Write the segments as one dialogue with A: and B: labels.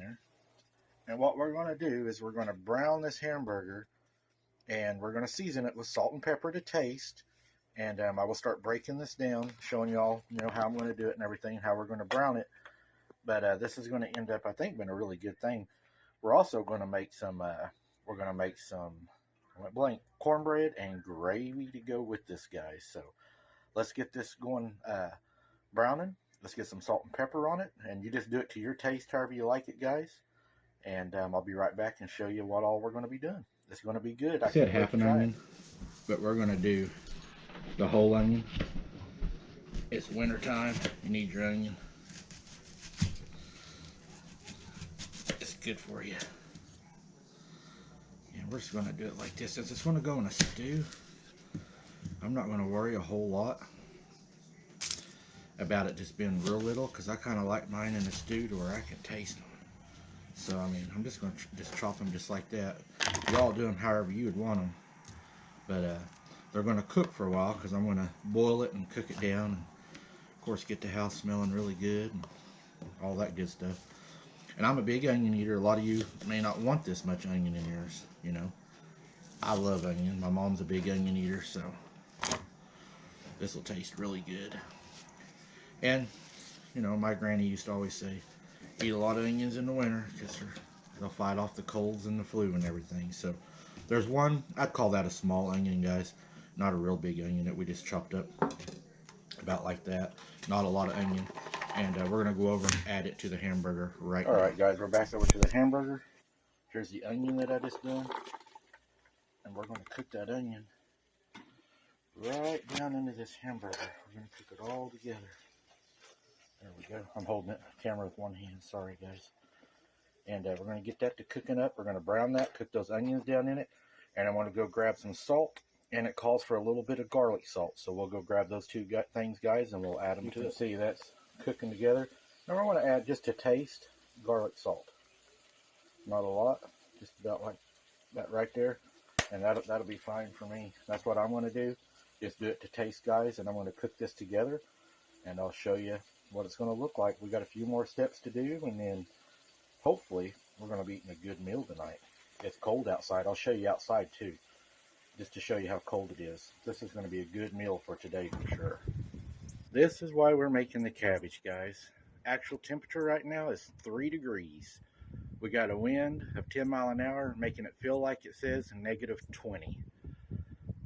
A: there. And what we're going to do is we're going to brown this hamburger, and we're going to season it with salt and pepper to taste. And I will start breaking this down, showing y'all, how I'm going to do it and everything, how we're going to brown it. But this is going to end up, I think, being a really good thing. We're also going to make some, I went blank, cornbread and gravy to go with this, guys. So let's get this going browning. Let's get some salt and pepper on it, and you just do it to your taste, however you like it, guys. And I'll be right back and show you what all we're going to be doing. It's going to be good.
B: I said half an onion, but we're going to do the whole onion. It's winter time. You need your onion. It's good for you. And we're just going to do it like this. Since it's going to go in a stew, I'm not going to worry a whole lot about it just being real little, because I kind of like mine in a stew to where I can taste them. So I mean, I'm just going to just chop them just like that. Y'all do them however you would want them, but they're going to cook for a while, because I'm going to boil it and cook it down, and of course get the house smelling really good and all that good stuff. And I'm a big onion eater. A lot of you may not want this much onion in yours, I love onion. My mom's a big onion eater, so this will taste really good. And my granny used to always say, eat a lot of onions in the winter, because they'll fight off the colds and the flu and everything. So there's one, I'd call that a small onion, guys, not a real big onion that we just chopped up about like that. Not a lot of onion. And we're going to go over and add it to the hamburger right now.
A: Alright guys, we're back over to the hamburger. Here's the onion that I just done. And we're going to cook that onion right down into this hamburger. We're going to cook it all together. There we go. I'm holding the camera with one hand. Sorry, guys. And we're going to get that to cooking up. We're going to brown that, cook those onions down in it. And I want to go grab some salt. And it calls for a little bit of garlic salt. So we'll go grab those two things, guys, and we'll add them to it. You can see that's cooking together. Now I want to add, just to taste, garlic salt. Not a lot. Just about like that right there. And that'll be fine for me. That's what I'm going to do. Just do it to taste, guys. And I'm going to cook this together. And I'll show you what it's going to look like. We got a few more steps to do, and then hopefully we're going to be eating a good meal tonight. It's cold outside. I'll show you outside too, just to show you how cold it is. This is going to be a good meal for today for sure. This is why we're making the cabbage, guys. Actual temperature right now is 3 degrees. We got a wind of 10 miles an hour, making it feel like it says -20.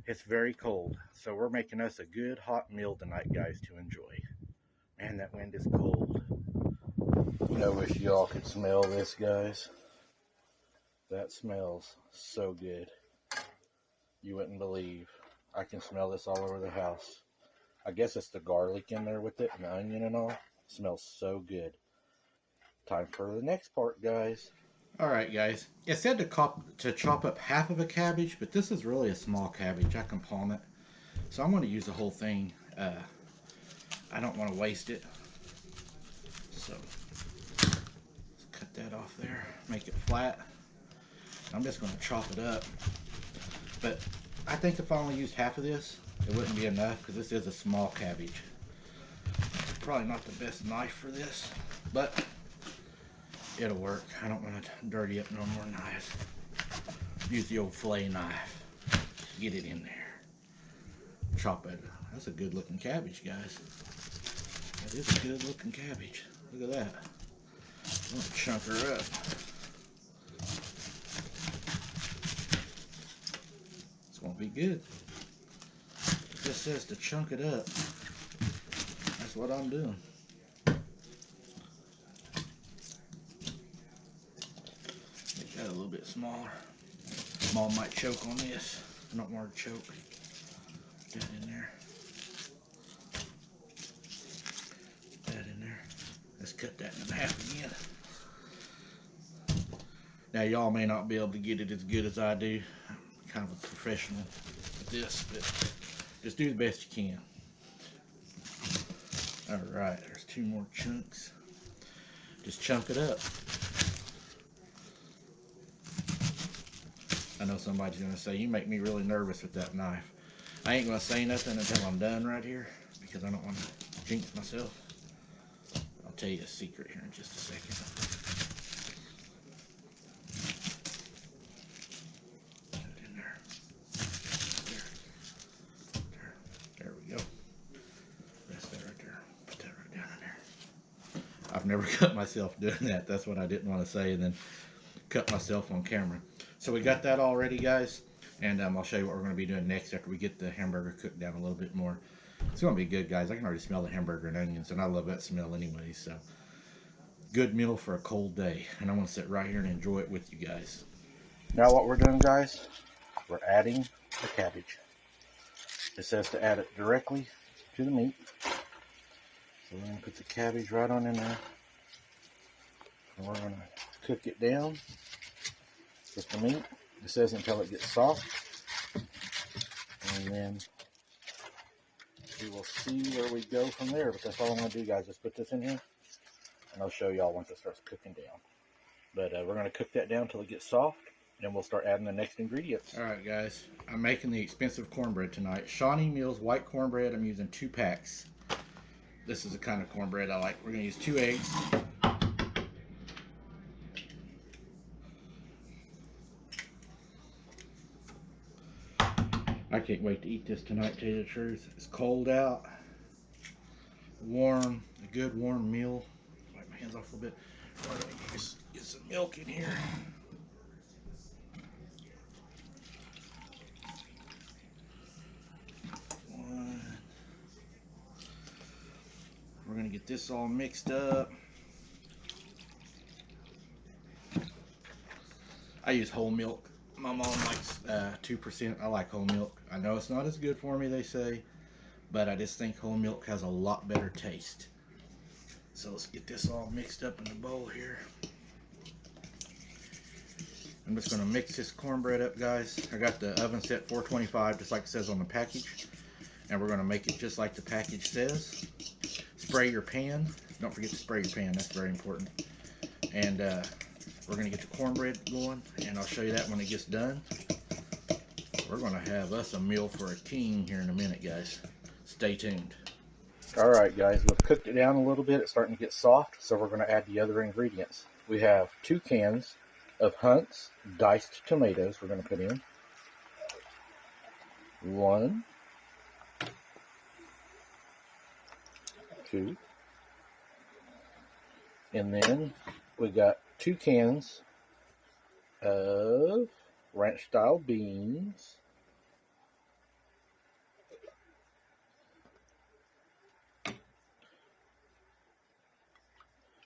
A: It's very cold, so we're making us a good hot meal tonight, guys, to enjoy. Man, that wind is cold. I wish y'all could smell this, guys. That smells so good. You wouldn't believe. I can smell this all over the house. I guess it's the garlic in there with it and the onion and all. It smells so good. Time for the next part, guys.
B: Alright, guys. It said to chop up half of a cabbage, but this is really a small cabbage. I can palm it. So I'm going to use the whole thing. I don't want to waste it, so let's cut that off there, make it flat. I'm just going to chop it up, but I think if I only used half of this, it wouldn't be enough, because this is a small cabbage. It's probably not the best knife for this, but it'll work. I don't want to dirty up no more knives. Use the old fillet knife. Get it in there. Chop it. That's a good looking cabbage, guys. That is a good looking cabbage. Look at that. I'm gonna chunk her up. It's gonna be good. It just says to chunk it up. That's what I'm doing. Make that a little bit smaller. Mom might choke on this. I don't want her to choke. Put that in there. Put that in there. Let's cut that in half again. Now y'all may not be able to get it as good as I do. I'm kind of a professional at this, but just do the best you can. Alright, there's 2 more chunks. Just chunk it up. I know somebody's going to say, you make me really nervous with that knife. I ain't going to say nothing until I'm done right here, because I don't want to jinx myself. I'll tell you a secret here in just a second. never cut myself doing that. That's what I didn't want to say, and then cut myself on camera. So we got that all ready, guys, and I'll show you what we're going to be doing next after we get the hamburger cooked down a little bit more. It's going to be good, guys. I can already smell the hamburger and onions, and I love that smell anyway. So good meal for a cold day, and I want to sit right here and enjoy it with you guys.
A: Now what we're doing, guys, we're adding the cabbage. It says to add it directly to the meat. So we're going to put the cabbage right on in there. And we're going to cook it down with the meat. It says until it gets soft. And then we will see where we go from there. But that's all I'm going to do, guys. Just put this in here. And I'll show y'all once it starts cooking down. But we're going to cook that down until it gets soft. And we'll start adding the next ingredients.
B: Alright, guys. I'm making the expensive cornbread tonight. Shawnee Mills white cornbread. I'm using 2 packs. This is the kind of cornbread I like. We're going to use 2 eggs. I can't wait to eat this tonight, to tell you the truth. It's cold out. Warm. A good warm meal. Wipe my hands off a little bit. Let me get some milk in here. We're going to get this all mixed up. I use whole milk. My mom likes 2%. I like whole milk. I know it's not as good for me, they say, but I just think whole milk has a lot better taste. So let's get this all mixed up in the bowl here. I'm just going to mix this cornbread up, guys. I got the oven set 425, just like it says on the package. And we're going to make it just like the package says. Spray your pan. Don't forget to spray your pan. That's very important. And we're going to get the cornbread going, and I'll show you that when it gets done. We're going to have us a meal for a king here in a minute, guys. Stay tuned.
A: Alright, guys, we've cooked it down a little bit. It's starting to get soft, so we're going to add the other ingredients. We have 2 cans of Hunt's diced tomatoes we're going to put in. 1, 2, and then we got 2 cans of ranch style beans.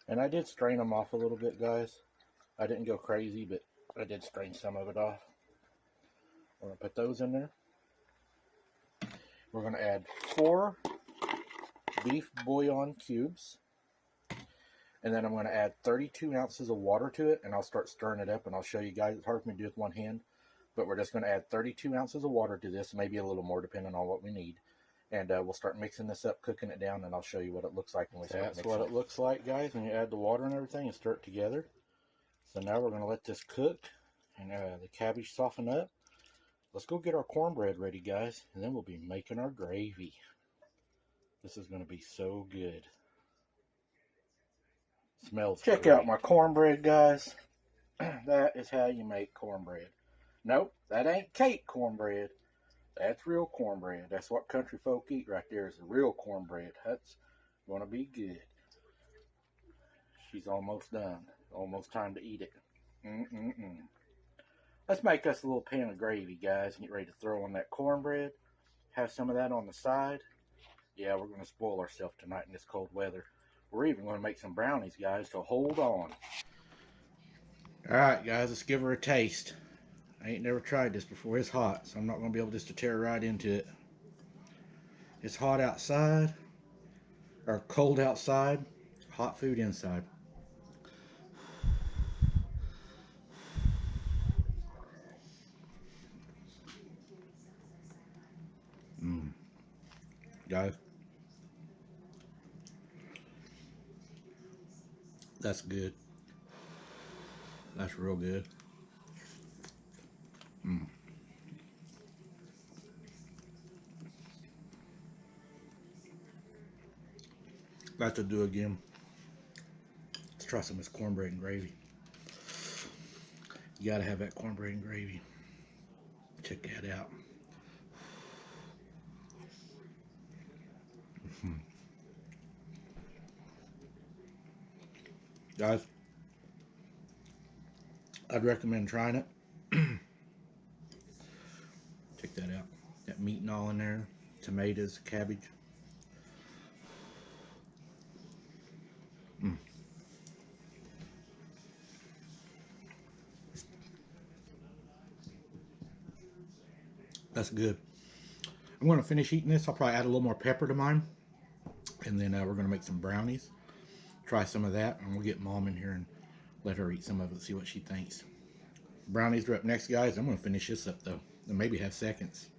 A: And I did strain them off a little bit, guys. I didn't go crazy, but I did strain some of it off. We're going to put those in there. We're going to add 4 beef bouillon cubes. And then I'm going to add 32 ounces of water to it, and I'll start stirring it up, and I'll show you guys. It's hard for me to do with one hand, but we're just going to add 32 ounces of water to this, maybe a little more depending on what we need. And we'll start mixing this up, cooking it down, and I'll show you what it looks like when we start mixing it. That's what it looks like, guys, when you add the water and everything and stir it together. So now we're going to let this cook and the cabbage soften up. Let's go get our cornbread ready, guys, and then we'll be making our gravy. This is going to be so good. Smells Check great. Out my cornbread, guys. That is how you make cornbread. Nope, that ain't cake cornbread. That's real cornbread. That's what country folk eat right there, is the real cornbread. That's going to be good. She's almost done. Almost time to eat it. Let's make us a little pan of gravy, guys, and get ready to throw on that cornbread. Have some of that on the side. Yeah, we're going to spoil ourselves tonight in this cold weather. We're even going to make some brownies, guys, so hold on.
B: Alright, guys, let's give her a taste. I ain't never tried this before. It's hot, so I'm not going to be able just to tear right into it. It's hot outside, or cold outside, hot food inside. Guys, that's good. That's real good. Got to do again. Let's try some of this cornbread and gravy. You gotta have that cornbread and gravy. Check that out. Guys, I'd recommend trying it. Check that out. Got meat and all in there. Tomatoes, cabbage. Mm. That's good. I'm going to finish eating this. I'll probably add a little more pepper to mine. And then we're going to make some brownies. Try some of that. And we'll get Mom in here and let her eat some of it, see what she thinks. Brownies are up next, guys. I'm going to finish this up, though. And maybe have seconds.